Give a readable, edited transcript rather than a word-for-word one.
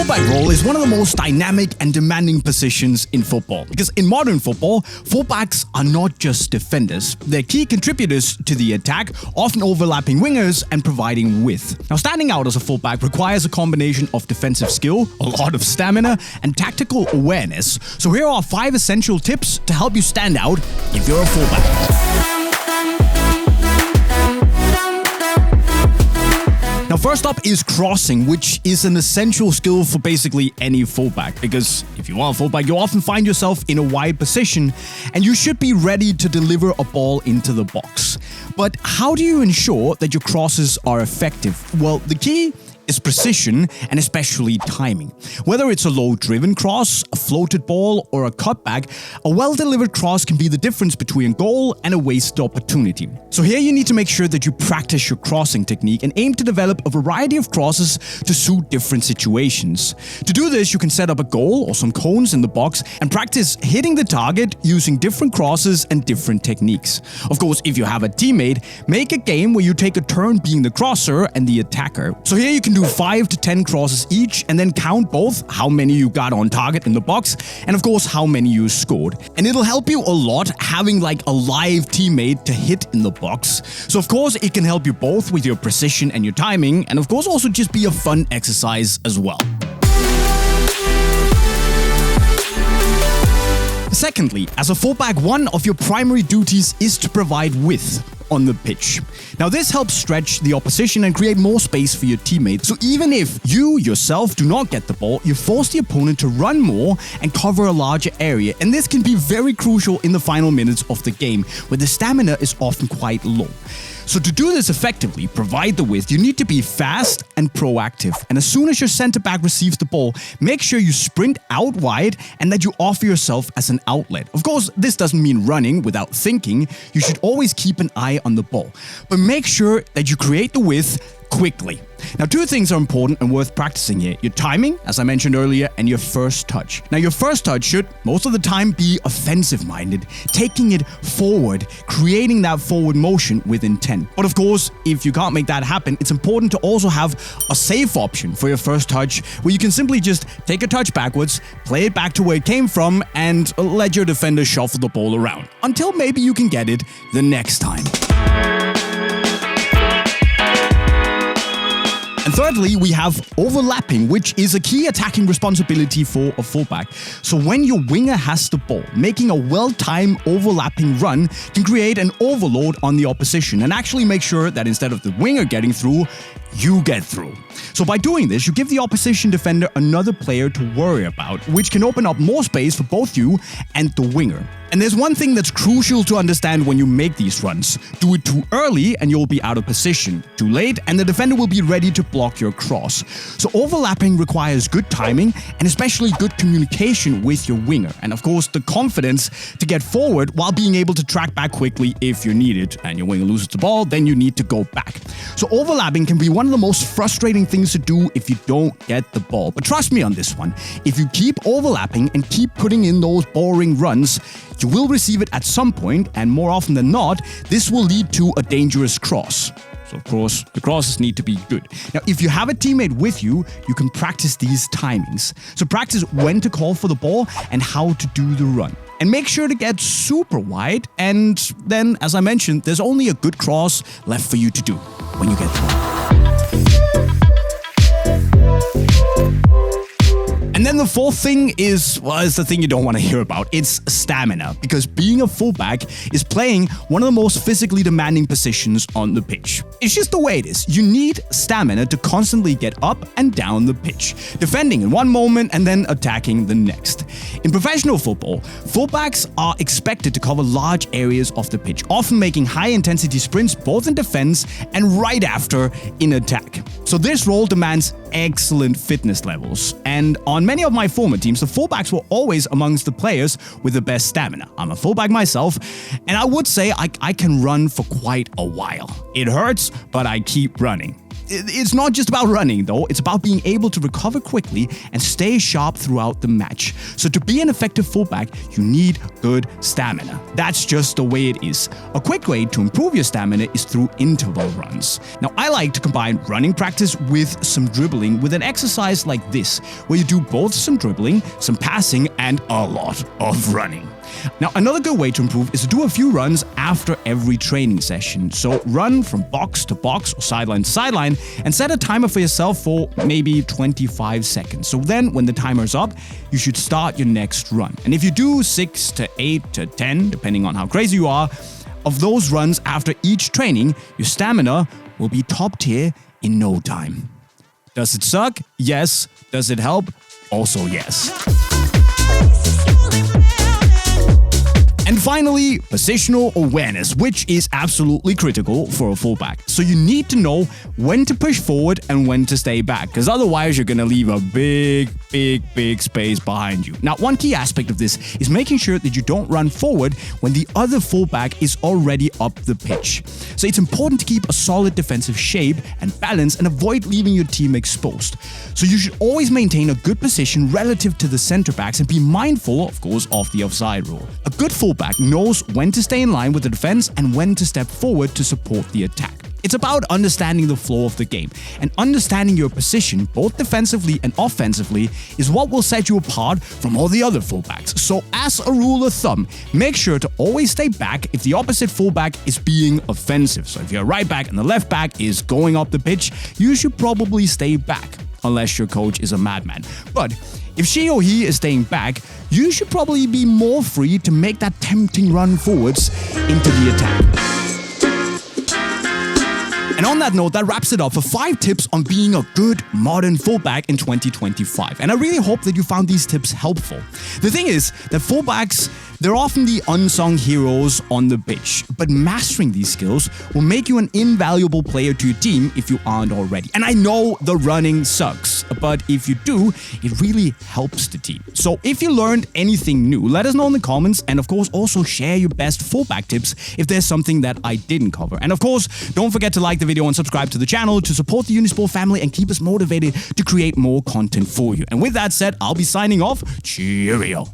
fullback role is one of the most dynamic and demanding positions in football, because in modern football, fullbacks are not just defenders. They're key contributors to the attack, often overlapping wingers and providing width. Now, standing out as a fullback requires a combination of defensive skill, a lot of stamina, and tactical awareness. So here are 5 essential tips to help you stand out if you're a fullback. Now, first up is crossing, which is an essential skill for basically any fullback, because if you are a fullback, you often find yourself in a wide position and you should be ready to deliver a ball into the box. But how do you ensure that your crosses are effective? Well, the key is precision and especially timing. Whether it's a low-driven cross, a floated ball, or a cutback, a well-delivered cross can be the difference between a goal and a wasted opportunity. So here you need to make sure that you practice your crossing technique and aim to develop a variety of crosses to suit different situations. To do this, you can set up a goal or some cones in the box and practice hitting the target using different crosses and different techniques. Of course, if you have a teammate, make a game where you take a turn being the crosser and the attacker. So here you can do 5 to 10 crosses each and then count both how many you got on target in the box and of course how many you scored. And it'll help you a lot having like a live teammate to hit in the box. So of course it can help you both with your precision and your timing, and of course also just be a fun exercise as well. Secondly, as a fullback, one of your primary duties is to provide width on the pitch. Now, this helps stretch the opposition and create more space for your teammates. So even if you yourself do not get the ball, you force the opponent to run more and cover a larger area. And this can be very crucial in the final minutes of the game, where the stamina is often quite low. So to do this effectively, provide the width, you need to be fast and proactive. And as soon as your center back receives the ball, make sure you sprint out wide and that you offer yourself as an outlet. Of course, this doesn't mean running without thinking. You should always keep an eye on the ball, but make sure that you create the width quickly. Now, 2 things are important and worth practicing here. Your timing, as I mentioned earlier, and your first touch. Now, your first touch should most of the time be offensive-minded, taking it forward, creating that forward motion with intent. But of course, if you can't make that happen, it's important to also have a safe option for your first touch, where you can simply just take a touch backwards, play it back to where it came from, and let your defender shuffle the ball around, until maybe you can get it the next time. And thirdly, we have overlapping, which is a key attacking responsibility for a fullback. So when your winger has the ball, making a well-timed overlapping run can create an overload on the opposition and actually make sure that instead of the winger getting through, you get through. So by doing this, you give the opposition defender another player to worry about, which can open up more space for both you and the winger. And there's one thing that's crucial to understand when you make these runs. Do it too early and you'll be out of position. Too late and the defender will be ready to block your cross. So overlapping requires good timing and especially good communication with your winger. And of course, the confidence to get forward while being able to track back quickly if you need it. And your winger loses the ball, then you need to go back. So overlapping can be one of the most frustrating things to do if you don't get the ball. But trust me on this one, if you keep overlapping and keep putting in those boring runs, you will receive it at some point, and more often than not, this will lead to a dangerous cross. So of course, the crosses need to be good. Now, if you have a teammate with you, you can practice these timings. So practice when to call for the ball and how to do the run. And make sure to get super wide, and then, as I mentioned, there's only a good cross left for you to do when you get the ball. And then the fourth thing is the thing you don't want to hear about. It's stamina, because being a fullback is playing one of the most physically demanding positions on the pitch. It's just the way it is. You need stamina to constantly get up and down the pitch, defending in one moment and then attacking the next. In professional football, fullbacks are expected to cover large areas of the pitch, often making high-intensity sprints both in defense and right after in attack. So this role demands excellent fitness levels, and on many of my former teams, the fullbacks were always amongst the players with the best stamina. I'm a fullback myself, and I would say I can run for quite a while. It hurts, but I keep running. It's not just about running though, it's about being able to recover quickly and stay sharp throughout the match. So to be an effective fullback, you need good stamina. That's just the way it is. A quick way to improve your stamina is through interval runs. Now, I like to combine running practice with some dribbling with an exercise like this, where you do both some dribbling, some passing, and a lot of running. Now, another good way to improve is to do a few runs after every training session. So run from box to box or sideline to sideline and set a timer for yourself for maybe 25 seconds. So then when the timer's up, you should start your next run. And if you do 6 to 8 to 10, depending on how crazy you are, of those runs after each training, your stamina will be top tier in no time. Does it suck? Yes. Does it help? Also yes. And finally, positional awareness, which is absolutely critical for a fullback. So you need to know when to push forward and when to stay back, because otherwise you're going to leave a big space behind you. Now, one key aspect of this is making sure that you don't run forward when the other fullback is already up the pitch. So it's important to keep a solid defensive shape and balance and avoid leaving your team exposed. So you should always maintain a good position relative to the center backs and be mindful, of course, of the offside rule. A good fullback knows when to stay in line with the defense and when to step forward to support the attack. It's about understanding the flow of the game, and understanding your position, both defensively and offensively, is what will set you apart from all the other fullbacks. So as a rule of thumb, make sure to always stay back if the opposite fullback is being offensive. So if your right back and the left back is going up the pitch, you should probably stay back, unless your coach is a madman. But if she or he is staying back, you should probably be more free to make that tempting run forwards into the attack. And on that note, that wraps it up for 5 tips on being a good modern fullback in 2025. And I really hope that you found these tips helpful. The thing is that fullbacks, they're often the unsung heroes on the pitch, but mastering these skills will make you an invaluable player to your team if you aren't already. And I know the running sucks, but if you do, it really helps the team. So if you learned anything new, let us know in the comments, and of course also share your best fullback tips if there's something that I didn't cover. And of course, don't forget to like the video and subscribe to the channel to support the Unisport family and keep us motivated to create more content for you. And with that said, I'll be signing off. Cheerio.